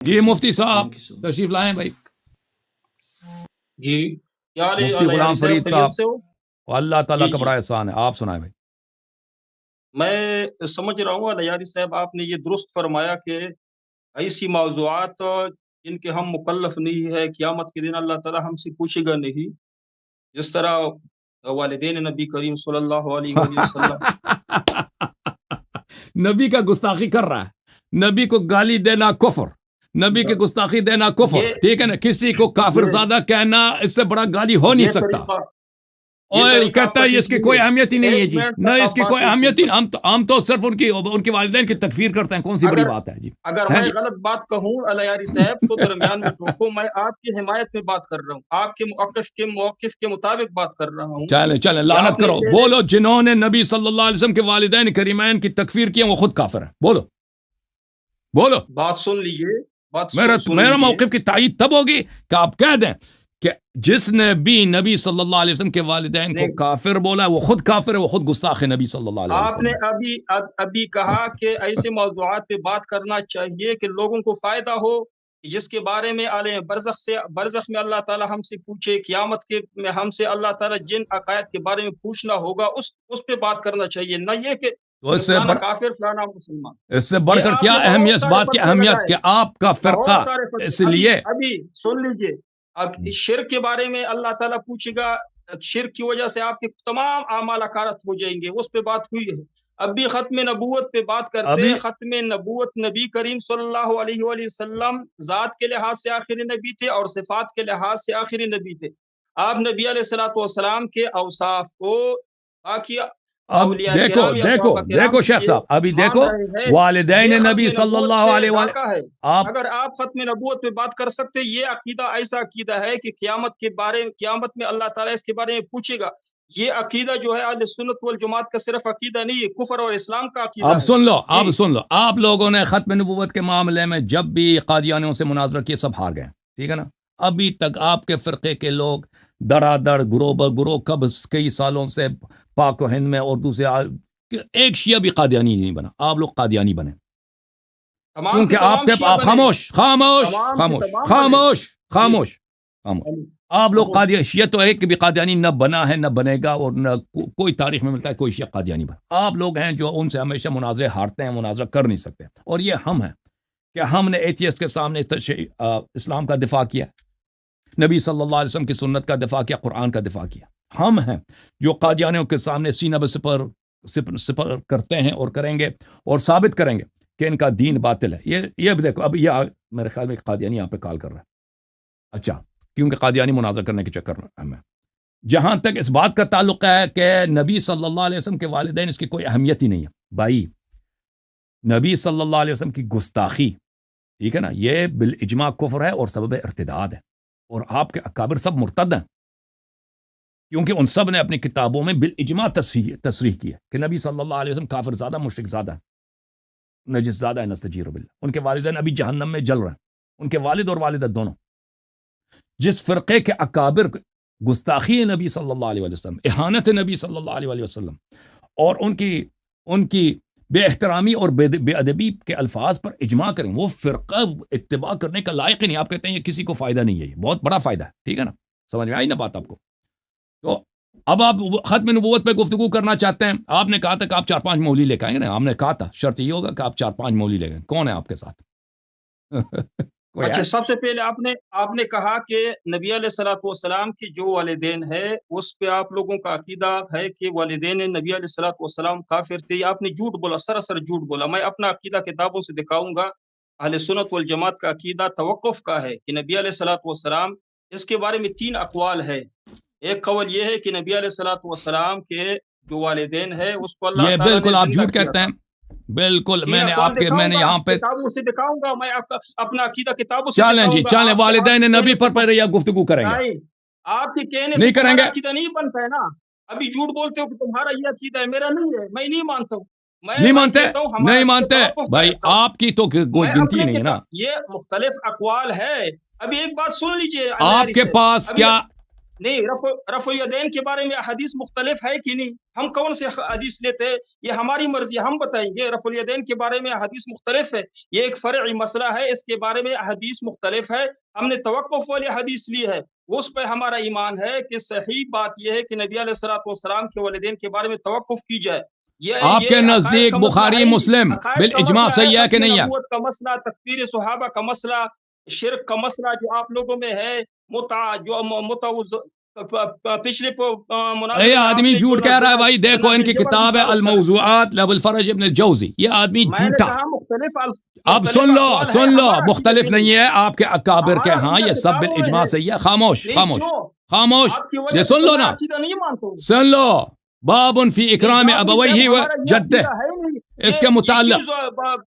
یہ مفتی صاحب تشریف لائیں بھائی. جی کیا حال ہے مفتی غلام فرید صاحب. سے ہو؟ اللہ تعالیٰ جی کا جی بڑا احسان ہے. آپ سنائیں بھائی. میں سمجھ رہا ہوں الیاری صاحب آپ نے یہ درست فرمایا کہ ایسی موضوعات جن کے ہم مکلف نہیں ہے قیامت کے دن اللہ تعالیٰ ہم سے پوچھے گا نہیں، جس طرح والدین نبی کریم صلی اللہ علیہ وآلہ وسلم نبی کا گستاخی کر رہا ہے. نبی کو گالی دینا کفر، نبی کی گستاخی دینا کفر. یہ ٹھیک ہے نا. کسی کو کافر یہ زادہ کہنا اس سے بڑا گالی ہو نہیں یہ سکتا. یہ اور طریقہ کہتا آپ ہے کا اس کی ٹھیک کوئی نہیں اہمیت ہی ہے۔ نہیں ہے ایک جی. منٹ نہ تک اس آپ کی بات کوئی نہیں سن اہمیت ہی سکتے۔ ہم تو صرف ان کے والدین کی تکفیر کرتے ہیں. کون سی بڑی بات ہے جی. اگر ہیں میں جی. غلط بات کہوں الیاری صاحب تو درمیان میں ٹوکو، میں آپ کی حمایت میں بات کر رہا ہوں، آپ کے موقف کے مطابق بات کر رہا ہوں چلیں کہ لعنت آپ نے کرو. پہلے بولو جنہوں نے نبی صلی اللہ علیہ وسلم کے والدین کریمین کی تکفیر کی وہ خود کافر ہیں. بولو. بات سن لیجئے، سن میرا لیجئے۔ موقف کی تائید تب ہوگی کہ آپ کہہ دیں کہ جس نے بھی نبی صلی اللہ علیہ وسلم کے والدین کو کافر بولا ہے وہ خود کافر ہے، وہ خود گستاخ ہے نبی صلی اللہ علیہ آپ نے وسلم. ابھی کہا کہ ایسے موضوعات پہ بات کرنا چاہیے کہ لوگوں کو فائدہ ہو، جس کے بارے میں عالم برزخ میں اللہ تعالی ہم سے پوچھے، قیامت کے میں ہم سے اللہ تعالی جن عقائد کے بارے میں پوچھنا ہوگا اس پہ بات کرنا چاہیے، نہ یہ کہ تو فلانا کافر فلانا مسلمان۔ اس سے بڑھ یہ کر آپ کیا نے اہمیت، بہت اس سارے بات کی فتوے اہمیت لگائے، کہ آپ کا فرقہ بہت سارے فتوے۔ اس لیے ابھی سن لیجئے، شرک کے بارے میں اللہ تعالیٰ پوچھے گا، شرک کی وجہ سے آپ کے تمام اعمال اکارت ہو جائیں گے، اس پہ بات ہوئی ہے۔ اب بھی ختم نبوت پہ بات کرتے ہیں۔ ختم نبوت نبی کریم صلی اللہ علیہ وآلہ وسلم ذات کے لحاظ سے آخری نبی تھے اور صفات کے لحاظ سے آخری نبی تھے۔ آپ نبی علیہ الصلوۃ والسلام کے اوصاف کو باقی اب اولیاء کرام یا صحابہ کرام دیکھو کے شیخ لیے صاحب، ابھی مان دیکھو رہے ہیں، والدین یہ نبی ختم صلی نبوت اللہ پہ علیہ ڈاکہ ہے۔ آپ اگر آپ ختم نبوت پہ بات کر سکتے، یہ عقیدہ ایسا عقیدہ ہے کہ قیامت میں اللہ تعالیٰ اس کے بارے میں پوچھے گا، یہ عقیدہ جو ہے اہل سنت والجماعت کا صرف عقیدہ نہیں ہے، کفر اور اسلام کا عقیدہ ہے۔ اب سن لو، آپ لوگوں نے ختم نبوت کے معاملے میں جب بھی قادیانیوں سے مناظرہ کیا سب ہار گئے، ٹھیک ہے نا. ابھی تک آپ کے فرقے کے لوگ گروہ بگروہ کب کئی سالوں سے پاک و ہند میں اور دوسرے ایک شیعہ بھی قادیانی نہیں بنا. آپ لوگ قادیانی بنے کیونکہ آپ خاموش. آپ لوگ شیعہ تو ایک بھی قادیانی نہ بنا ہے، نہ بنے گا، اور نہ کوئی تاریخ میں ملتا ہے کوئی شیعہ قادیانی بنا. آپ لوگ ہیں جو ان سے ہمیشہ مناظرے ہارتے ہیں، مناظرہ کر نہیں سکتے. اور یہ ہم ہیں کہ ہم نے ایتھیسٹ کے سامنے اسلام کا دفاع کیا، نبی صلی اللہ علیہ وسلم کی سنت کا دفاع کیا، قرآن کا دفاع کیا. ہم ہیں جو قادیانیوں کے سامنے سینہ بسپر کرتے ہیں اور کریں گے اور ثابت کریں گے کہ ان کا دین باطل ہے. یہ بھی دیکھو، اب یہ میرے خیال میں قادیانی یہاں پہ کال کر رہا ہے. اچھا، کیونکہ قادیانی مناظر کرنے کے چکر میں جہاں تک اس بات کا تعلق ہے کہ نبی صلی اللہ علیہ وسلم کے والدین، اس کی کوئی اہمیت ہی نہیں ہے بھائی. نبی صلی اللہ علیہ وسلم کی گستاخی، ٹھیک ہے نا، یہ بالاجماع کفر ہے اور سبب ارتداد ہے. اور آپ کے اکابر سب مرتد ہیں، کیونکہ ان سب نے اپنی کتابوں میں بالاجماع تصریح کی ہے کہ نبی صلی اللہ علیہ وسلم کافر زادہ، مشرک زادہ، نجس زادہ ہے، نستجیر باللہ. ان کے والدین ابھی جہنم میں جل رہے ہیں، ان کے والد اور والدہ دونوں. جس فرقے کے اکابر گستاخی نبی صلی اللہ علیہ وسلم، اہانت نبی صلی اللہ علیہ وسلم اور ان کی بے احترامی اور بے ادبی کے الفاظ پر اجماع کریں، وہ فرقہ اتباع کرنے کا لائق ہی نہیں. آپ کہتے ہیں یہ کسی کو فائدہ نہیں ہے، یہ بہت بڑا فائدہ ہے. ٹھیک ہے نا، سمجھ میں آئی نا بات آپ کو؟ تو اب آپ ختم نبوت پہ گفتگو کرنا چاہتے ہیں. آپ نے کہا تھا کہ آپ 4-5 مولوی لے کے آئیں گے نا. ہم نے کہا تھا شرط یہ ہوگا کہ آپ 4-5 مولوی لے گئے. کون ہے آپ کے ساتھ؟ اچھا، سب سے پہلے آپ نے کہا کہ نبی علیہ الصلوۃ والسلام کی جو والدین ہے اس پہ آپ لوگوں کا عقیدہ ہے کہ والدین نبی علیہ الصلوۃ والسلام کافر تھے. آپ نے جھوٹ بولا، سراسر جھوٹ بولا. میں اپنا عقیدہ کتابوں سے دکھاؤں گا. اہل سنت والجماعت کا عقیدہ توقف کا ہے کہ نبی علیہ الصلوۃ والسلام، اس کے بارے میں 3 اقوال ہے. ایک قول یہ ہے کہ نبی علیہ الصلوۃ والسلام کے جو والدین ہے اس کو اللہ یہ تعالیٰ نے بالکل آپ زندہ جھوٹ کیا کہتے تھا. ہیں. بالکل، میں نے یہاں پہ کتابوں سے دکھاؤں گا، میں اپنا عقیدہ کتابوں سے دکھاؤں گا. چلیں والدین نبی پر پہلے یا گفتگو کریں گے. آپ کے کہنے نہیں سے کریں تمہارا گے. عقیدہ نہیں بنتا ہے نا. ابھی جھوٹ بولتے ہو کہ تمہارا یہ عقیدہ ہے، میرا نہیں ہے، میں نہیں مانتا ہوں. نہیں مانتے، نہیں مانتے بھائی. توقف آپ کی تو کوئی گنتی نہیں ہے نا. یہ مختلف اقوال ہے. ابھی ایک بات سن لیجئے. آپ کے پاس کیا نہیں، رفع الیدین کے بارے میں حدیث مختلف ہے کہ نہیں؟ ہم کون سے حدیث لیتے ہیں؟ یہ ہماری مرضی، ہم بتائیں گے۔ رفع الیدین کے بارے میں حدیث مختلف ہے، یہ ایک فرعی مسئلہ ہے، اس کے بارے میں حدیث مختلف ہے۔ ہم نے توقف والی حدیث لی ہے، اس پہ ہمارا ایمان ہے کہ صحیح بات یہ ہے کہ نبی علیہ الصلوۃ والسلام کے والدین کے بارے میں توقف کی جائے۔ آپ کے یہ عقائد نزدیک کا مسئلہ بخاری ہے ہی نہیں، مسلم عقائد کا بالاجماع مسئلہ ہے، صحیح ہے کہ ختم نہیں ہے؟ نبوت کا مسئلہ، تکفیر صحابہ کا مسئلہ، شرک کا مسئلہ جو آپ لوگوں میں ہے، پچھلے مناظرے یہ میں آپ آدمی نے جھوٹ جو کہہ رہا ہے بھائی، نزلہ دیکھو ان کی بالجبر بھی کتاب ہے ثابت کرا۔ الموضوعات لابو الفرج ابن الجوزی، یہ آدمی میں نے جھوٹا۔ کہا مختلف اب سن لو اقوال ہے، سن لو، ہمارا مختلف عقیدہ نہیں ہے آپ کے اکابر کے ہمارا ہاں، عقیدہ یہ سب کتابوں میں بالاجماع ہے۔ صحیح ہے۔ خاموش نہیں خاموش کیوں؟ خاموش، آپ کی یہ وجہ سن سے لو میں نا، عقیدہ نہیں مانتا ہوں۔ سن لو، باب فی اکرام نہیں، جعفری ابویہ صاحب، و ہمارا یہ جدہ، عقیدہ ہے ہی نہیں۔ اس کے یہ متعلق چیز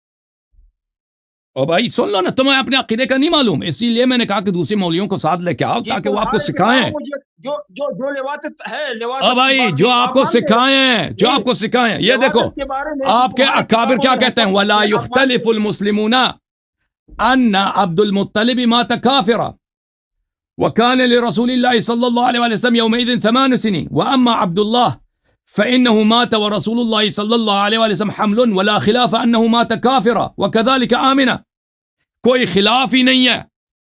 او بھائی سن لو نا، تمہیں اپنے عقیدے کا نہیں معلوم، اسی لیے میں نے کہا کہ دوسرے مولویوں کو ساتھ لے کے آؤ تاکہ وہ آپ کو سکھائیں۔ مجھے جو لواطت ہے، او لواطت بھائی جو آپ کو سکھائیں، جو آپ کو سکھائیں، یہ دیکھو آپ کے اکابر کیا کہتے ہیں، ولا یختلف المسلمون ان عبد المطلب مات کافرا وكان لرسول الله صلى الله عليه وسلم يومئذ 8 سنين واما عبد الله فانه مات ورسول الله صلى الله عليه وسلم حمل ولا خلاف انه مات كافرا وكذلك آمنا۔ کوئی خلاف ہی نہیں ہے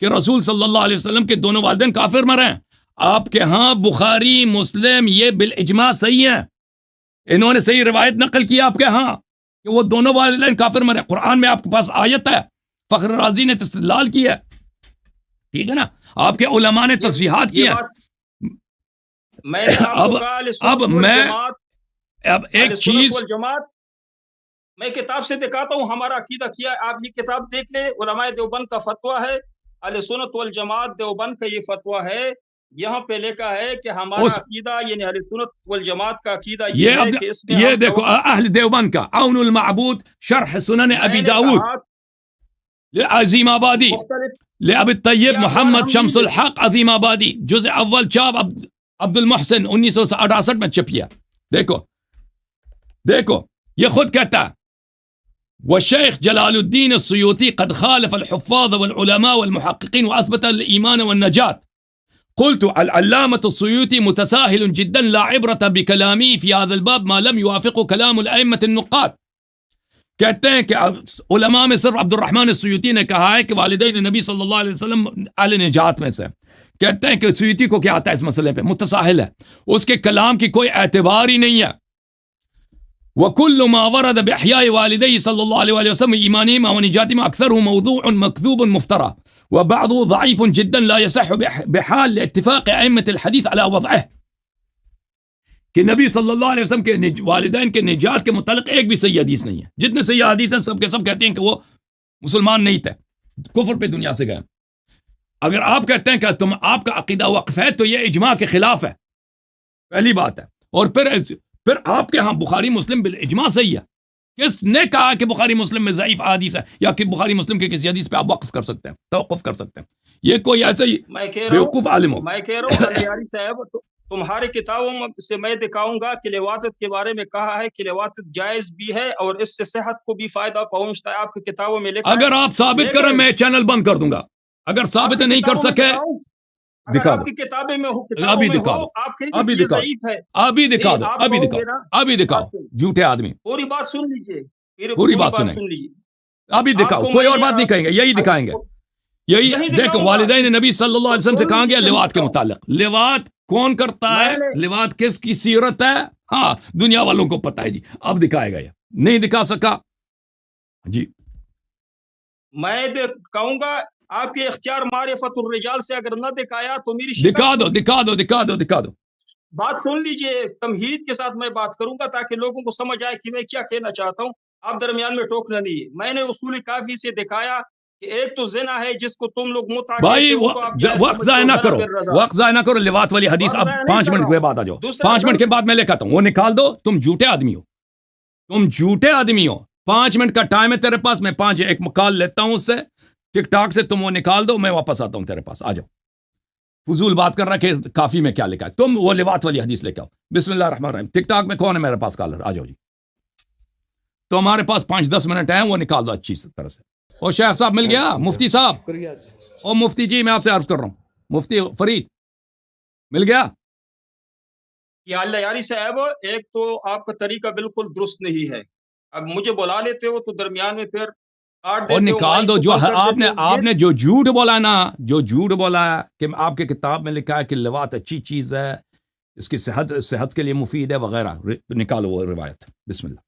کہ رسول صلی اللہ علیہ وسلم کے دونوں والدین کافر مرے ہیں۔ آپ کے ہاں بخاری مسلم یہ بالاجماع صحیح ہے، انہوں نے صحیح روایت نقل کی آپ کے ہاں کہ وہ دونوں والدین کافر مرے۔ قرآن میں آپ کے پاس آیت ہے، فخر رازی نے استدلال کی ہے، ٹھیک ہے نا، آپ کے علماء نے تصریحات کی ہیں۔ اب ایک چیز میں کتاب سے دکھاتا ہوں ہمارا عقیدہ کیا ہے، آپ یہ کتاب دیکھ لیں، علماء دیوبند کا فتویٰ ہے، اہل سنت والجماعت دیوبند کا یہ فتویٰ ہے، یہاں پہ لکھا ہے کہ ہمارا عقیدہ یعنی اہل سنت والجماعت کا عقیدہ یہ ہے کہ اس میں یہ دیکھو اہل دیوبند کا عون المعبود شرح سنن ابی داود عظیم آبادی لأبی الطیب محمد شمس الحق عظیم آبادی، جزء اول چاپ عبد المحسن 1968 میں چھپیا۔ دیکھو دیکھو یہ خود کہتا ہے، والشيخ جلال الدين السيوطي قد خالف الحفاظ والعلماء والمحققين وأثبت الإيمان والنجاة. قلت العلامة السيوطي متساهل جدا، لا عبرة بكلامي في هذا الباب ما لم يوافق كلام الأئمة النقاد۔ کہتے ہیں کہ علماء میں صرف عبد الرحمن السیوطی نے کہا ہے کہ والدین نبی صلی اللہ علیہ وسلم اہل نجات میں سے۔ کہتے ہیں کہ سیوطی کو کیا آتا ہے اس مسئلے پہ، متساہل ہے، اس کے کلام کی کوئی اعتبار ہی نہیں ہے۔ وكل ما ورد بإحياء والدي صلى الله عليه وسلم إيمانهما ونجاتهما أكثره موضوع مكذوب مفترى، وبعضه ضعيف جدا لا يصح بحال لاتفاق أئمة الحديث على وضعه۔ کہ نبی صلی اللہ علیہ وسلم کے والدین کے نجات کے متعلق ایک بھی صحیح حدیث نہیں ہے، جتنے صحیح حدیث ہیں سب کے سب کہتے ہیں کہ وہ مسلمان نہیں تھے، کفر پہ دنیا سے گئے۔ اگر آپ کہتے ہیں کہ آپ کا عقیدہ وقف ہے تو یہ اجماع کے خلاف ہے، پہلی بات ہے۔ اور پھر آپ کے ہاں بخاری مسلم بالاجماع صحیح ہے۔ کس نے کہا کہ بخاری مسلم میں ضعیف حدیث ہے یا کہ بخاری مسلم کے کسی حدیث پہ آپ وقف کر سکتے ہیں، توقف کر سکتے ہیں؟ یہ کوئی ایسے ہی بیوقوف عالم ہو۔ میں کہہ رہا ہوں بہاری صاحب، تمہاری کتابوں سے میں دکھاؤں گا کہ لواطت کے بارے میں کہا ہے کہ لواطت جائز بھی ہے اور اس سے صحت کو بھی فائدہ پہنچتا ہے، آپ کی کتابوں میں لکھا ہے۔ اگر آپ ثابت کریں میں چینل بند کر دوں گا، اگر ثابت نہیں کر سکے دکھا دو، آپ کی کتابیں میں ابھی دکھا دو، ابھی دکھا دو، ابھی دکھا دو، ابھی دکھاؤ، ابھی دکھاؤ، جھوٹے آدمی۔ پوری بات سن لیجئے، پوری بات سن لیجئے، ابھی دکھاؤ، کوئی اور بات نہیں کہیں گے، یہی دکھائیں گے، یہی دیکھو دیکھو نبی صلی اللہ علیہ وسلم سے کہا گیا لواط کے متعلق۔ لواط کون کرتا ہے، لواط کس کی سیرت ہے، ہاں دنیا والوں کو پتہ ہے جی، اب دکھائے گا، یہ نہیں دکھا سکا جی۔ میں کہوں گا آپ کے اختیار معرفت الرجال سے اگر نہ دکھایا تو میری دکھا دو دکھا دو دکھا دو دکھا دو۔ بات سن لیجئے، تمہید کے ساتھ میں بات کروں گا تاکہ لوگوں کو سمجھ آئے کہ میں کیا کہنا چاہتا ہوں، آپ درمیان میں ٹوکنا نہیں ہے۔ میں نے اصول کافی سے دکھایا کہ ایک تو زنا ہے جس کو تم لوگ بھائی وقت ضائع نہ کرو، وقت ضائع نہ کرو، لواط والی حدیث اب 5 منٹ کے بعد آ جاؤ، 5 منٹ کے بعد میں لے کے آتا ہوں، وہ نکال دو، تم جھوٹے آدمی ہو، تم جھوٹے آدمی ہو۔ 5 منٹ کا ٹائم ہے تیرے پاس، میں 5 ایک کال لیتا ہوں اس سے ٹک ٹاک سے، تم وہ نکال دو، میں واپس آتا ہوں تیرے پاس، آ جاؤ۔ فضول بات کر رہا کہ کافی میں کیا لکھا ہے، تم وہ لواط والی حدیث لے کے آؤ۔ بسم اللہ الرحمن الرحیم، ٹک ٹاک میں کون ہے میرے پاس کالر، آ جاؤ جی۔ تو ہمارے پاس 5-10 منٹ ہیں، وہ نکال دو اچھی طرح سے۔ اور شیخ صاحب مل گیا، مفتی صاحب، اور مفتی جی میں آپ سے عرض کر رہا ہوں، مفتی فرید مل گیا؟ یہ اللہ یاری صاحب، ایک تو آپ کا طریقہ بالکل درست نہیں ہے. اب مجھے بلا لیتے ہو تو درمیان میں پھر کاٹ اور دیتے ہو، نکال مائک دو کو جو بند کر آپ دیتے ہو. نے جو جھوٹ بولا نا، جو جھوٹ بولا ہے کہ آپ کے کتاب میں لکھا ہے کہ لواط اچھی چیز ہے، اس کی صحت کے لیے مفید ہے وغیرہ، نکالو وہ روایت. بسم اللہ.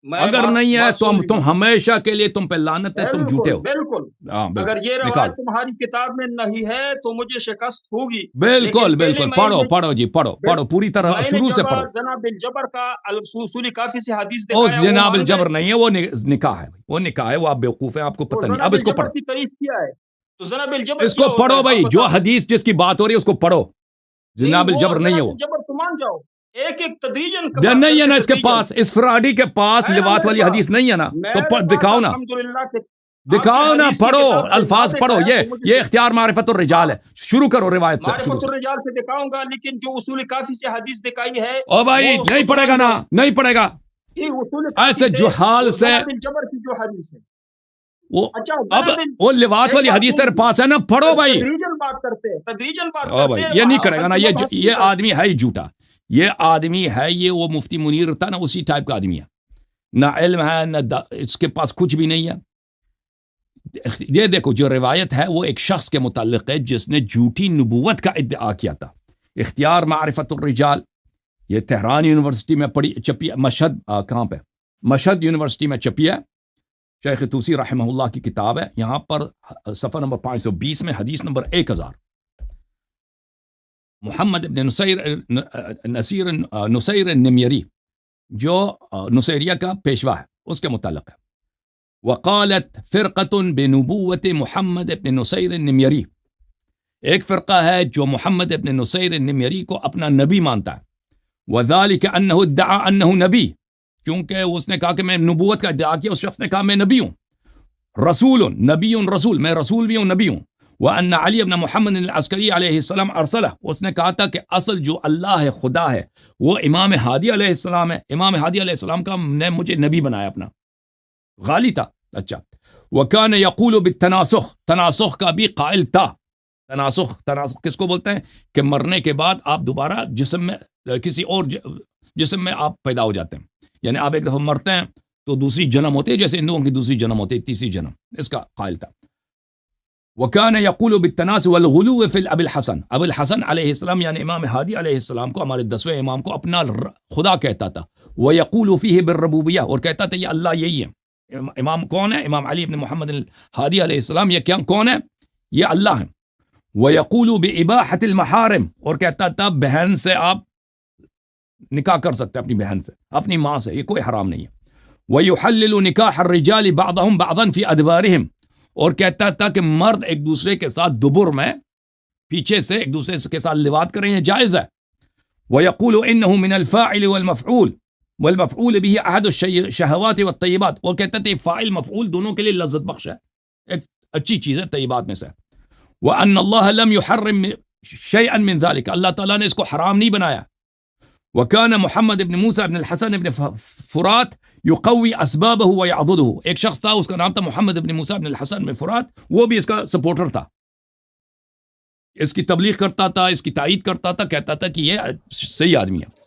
اگر نہیں ہے تو تم ہمیشہ کے لیے تم پہ لعنت ہے، تم جھوٹے ہو. بالکل. ہاں اگر بالکل یہ روایت نکالو. تمہاری کتاب میں نہیں ہے تو مجھے شکست ہوگی. بالکل لیکن پہلے بالکل، میں پڑھو جی، پڑھو پوری طرح میں نے شروع سے جب پڑھو. جناب الجبر کا اصول کافی سے حدیث اس دکھایا وہ جناب مان گئے. الجبر نہیں ہے، وہ نکاح ہے، وہ نکاح ہے، وہ آپ بیوقوف ہیں، آپ کو تو پتہ نہیں. جناب اب اس کو الجبر پڑھو، کی تعریف کیا ہے؟ تو جناب الجبر اس کیا کو ہوتا پڑھو ہے بھائی. آپ جو بتا دیں. حدیث جس کی بات ہو رہی ہے اس کو پڑھو. جناب وہ الجبر نہیں ہے جناب وہ. الجبر تو مان جاؤ، ایک ایک تدریجن نہیں ہے نا اس کے پاس، اس فراڈی کے پاس ہے نا لواط میرے والی پاس. حدیث نہیں ہے نا، تو میرے پاس دکھاؤ نا، الحمدللہ کہ آپ کی دکھاؤ نا، حدیث کی پڑھو کتاب سے الفاظ واضح پڑھو. ہے تو مجھے یہ اختیار معرفت الرجال ہے. شروع کرو روایت سے، شروع معرفت سے. الرجال سے دکھاؤں گا، لیکن جو اصول کافی سے حدیث دکھائی ہے او بھائی وہ نہیں سب پڑے گا مان نا، جاؤ. نہیں پڑے گا. یہ اصول کافی ایسے سے جہال وہ سے جناب الجبر کی جو حدیث ہے. وہ اچھا اب جناب وہ لواط ایک والی بات حدیث سن تیرے پاس ہے نا، پڑھو بھائی. تدریجن بات کرتے ہیں، تدریجن بات او کرتے بھائی ہیں. یہ نہیں کرے گا نا، مبحث نہیں یہ کرتے. آدمی ہے ہی جھوٹا. یہ آدمی ہے، یہ وہ مفتی منیر تھا نا، اسی ٹائپ کا آدمی ہے. نہ علم ہے نہ اس کے پاس کچھ بھی نہیں ہے. یہ دیکھو جو روایت ہے وہ ایک شخص کے متعلق ہے جس نے جھوٹی نبوت کا ادعا کیا تھا. اختیار معرفت الرجال، یہ تہران یونیورسٹی میں پڑھی چھپی، مشہد کہاں پہ، مشہد یونیورسٹی میں چھپی ہے. شیخ طوسی رحمہ اللہ کی کتاب ہے. یہاں پر صفحہ نمبر 520 میں حدیث نمبر 1000، محمد ابن نصیر النمیری جو نصیریہ کا پیشوا ہے اس کے متعلق ہے. وقالت فرقة بنبوت محمد ابن نصیر النمیری، ایک فرقہ ہے جو محمد ابن نصیر النمیری کو اپنا نبی مانتا ہے. وذلك انه ادعى انه نبی، کیونکہ اس نے کہا کہ میں نبوت کا ادعا کیا. اس شخص نے کہا میں نبی ہوں، رسول نبی رسول، میں رسول بھی ہوں، نبی ہوں. وان علی ابن محمد العسکری علیہ السلام ارسلہ، اس نے کہا تھا کہ اصل جو اللہ ہے، خدا ہے، وہ امام ہادی علیہ السلام ہے. امام ہادی علیہ السلام کا نے مجھے نبی بنایا اپنا. غالی تھا. اچھا. وکان یقول بالتناسخ، تناسخ کا بھی قائل تھا. تناسخ کس کو بولتے ہیں؟ کہ مرنے کے بعد آپ دوبارہ جسم میں کسی اور جسم میں آپ پیدا ہو جاتے ہیں. یعنی آپ ایک دفعہ مرتے ہیں تو دوسری جنم ہوتی ہے، جیسے ہندوؤں کی دوسری جنم ہوتی ہے، تیسری جنم. اس کا قائل تھا. وکان یقول بالتناسخ والغلو فی ابی الحسن، ابو الحسن علیہ السلام یعنی امام ہادی علیہ السلام کو، ہمارے 10ویں امام کو اپنا خدا کہتا تھا. ویقول فیہ بالربوبیہ، اور کہتا تھا یہ اللہ یہی ہے. امام کون ہے؟ امام علی ابن محمد الحادی علیہ السلام. یہ کون ہے؟ یہ اللہ ہے. وَيَقُولُ بِإِبَاحَةِ الْمَحَارِمِ، اور کہتا تھا بہن سے آپ نکاح کر سکتے ہیں، اپنی بہن سے، اپنی ماں سے، یہ کوئی حرام نہیں ہے. وَيُحَلِّلُ نِكَاحَ الرِّجَالِ بَعْضَهُمْ بَعْضًا فِي أَدْبَارِهِمْ، اور کہتا تھا کہ مرد ایک دوسرے کے ساتھ دبر میں، پیچھے سے ایک دوسرے کے ساتھ لواط کریں، یہ جائز ہے. وَيَقُولُ إِنَّهُ مِنَ الْفَاعِلِ وَالْمَفْعُولِ والمفعول به احد الشهوات والطیبات، اور کہتا تھا فاعل مفعول دونوں کے لیے لذت بخش ہے، ایک اچھی چیز ہے طیبات میں سے. وان اللہ لم يحرم شيئا من ذلك، اللہ تعالیٰ نے اس کو حرام نہیں بنایا. وكان محمد ابن موسى ابن الحسن ابن فرات يقوي اسبابه ويعضده، ایک شخص تھا اس کا نام تھا محمد ابن موسى ابن الحسن ابن فرات، وہ بھی اس کا سپورٹر تھا، اس کی تبلیغ کرتا تھا، اس کی تائید کرتا تھا، کہتا تھا کہ یہ صحیح آدمی ہے.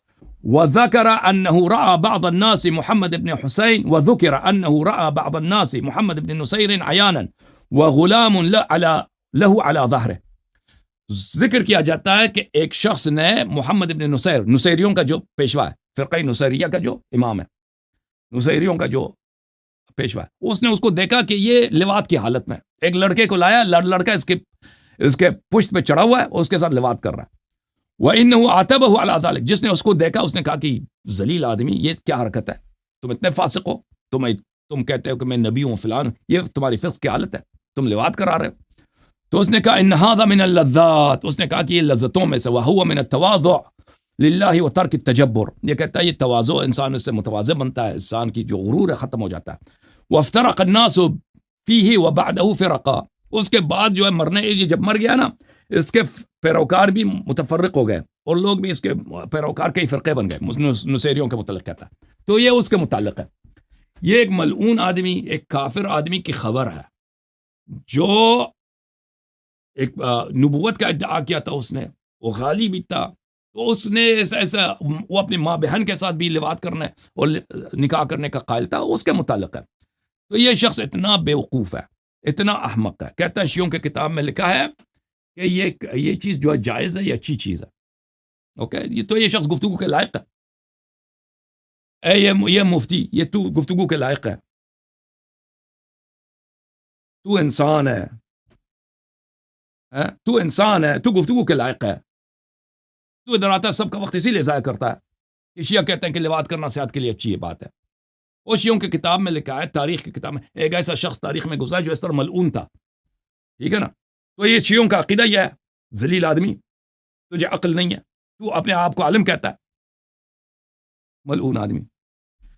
وذكر أنه رأى بعض الناس محمد بن حسين، وذكر أنه رأى بعض الناس محمد بن نصير عيانا وغلام له على ظهره. ذکر کیا جاتا ہے کہ ایک شخص نے محمد بن نصیر، نصیریوں کا جو پیشوا ہے، فرقہ نصیریہ کا جو امام ہے، نصیریوں کا جو پیشوا ہے، اس نے اس کو دیکھا کہ یہ لواط کی حالت میں، ایک لڑکے کو لایا، لڑکا اس کے پشت پہ چڑھا ہوا ہے اور اس کے ساتھ لواط کر رہا ہے. وَإِنَّهُ عَاتَبَهُ عَلَى ذَلِكَ، جس نے اس کو دیکھا اس نے کہا کہ ذلیل آدمی، یہ کیا حرکت ہے، تم اتنے فاسق ہو، تم کہتے ہو کہ میں نبی ہوں فلان، یہ تمہاری فسق کی حالت ہے، تم لواط کرا رہے ہو. تو اس نے کہا ان هذا من اللذات، اس نے کہا کہ یہ لذتوں میں سے، وهو من التواضع للہ وترک التجبر، یہ کہتا ہے یہ تواضع، انسان اس سے متواضع بنتا ہے، انسان کی جو غرور ہے ختم ہو جاتا ہے. وافترق الناس فیہ وبعدہ فرقا، اس کے بعد جو ہے مرنے، جب مر گیا نا، اس کے پیروکار بھی متفرق ہو گئے اور لوگ بھی اس کے پیروکار کئی فرقے بن گئے، نصیریوں کے متعلق کہتا ہے. تو یہ اس کے متعلق ہے. یہ ایک ملعون آدمی، ایک کافر آدمی کی خبر ہے جو ایک نبوت کا ادعا کیا تھا اس نے، وہ غالی بھی تھا، تو اس نے ایسا وہ اپنی ماں بہن کے ساتھ بھی لواط کرنے اور نکاح کرنے کا قائل تھا، اس کے متعلق ہے. تو یہ شخص اتنا بیوقوف ہے، اتنا احمق ہے. کہتا ہے شیعوں کے کتاب میں لکھا ہے کہ یہ چیز جو ہے جائز ہے، یہ اچھی چیز ہے. اوکے، تو یہ شخص گفتگو کے لائق ہے. اے یہ مفتی، یہ تو گفتگو کے لائق ہے؟ تو انسان ہے، تو انسان ہے، تو گفتگو کے لائق ہے؟ تو ادھر آتا ہے، سب کا وقت اسی لیے ضائع کرتا ہے کہ شیعہ کہتے ہیں کہ لواط کرنا صحت کے لیے اچھی بات ہے. وہ شیعوں کی کتاب میں لکھا ہے، تاریخ کی کتاب میں، ایک ایسا شخص تاریخ میں گزرا جو اس طرح ملعون تھا. ٹھیک ہے نا؟ تو یہ شیعوں کا عقیدہ یہ ہے، ذلیل آدمی، تجھے عقل نہیں ہے، تو اپنے آپ کو عالم کہتا ہے، ملعون آدمی.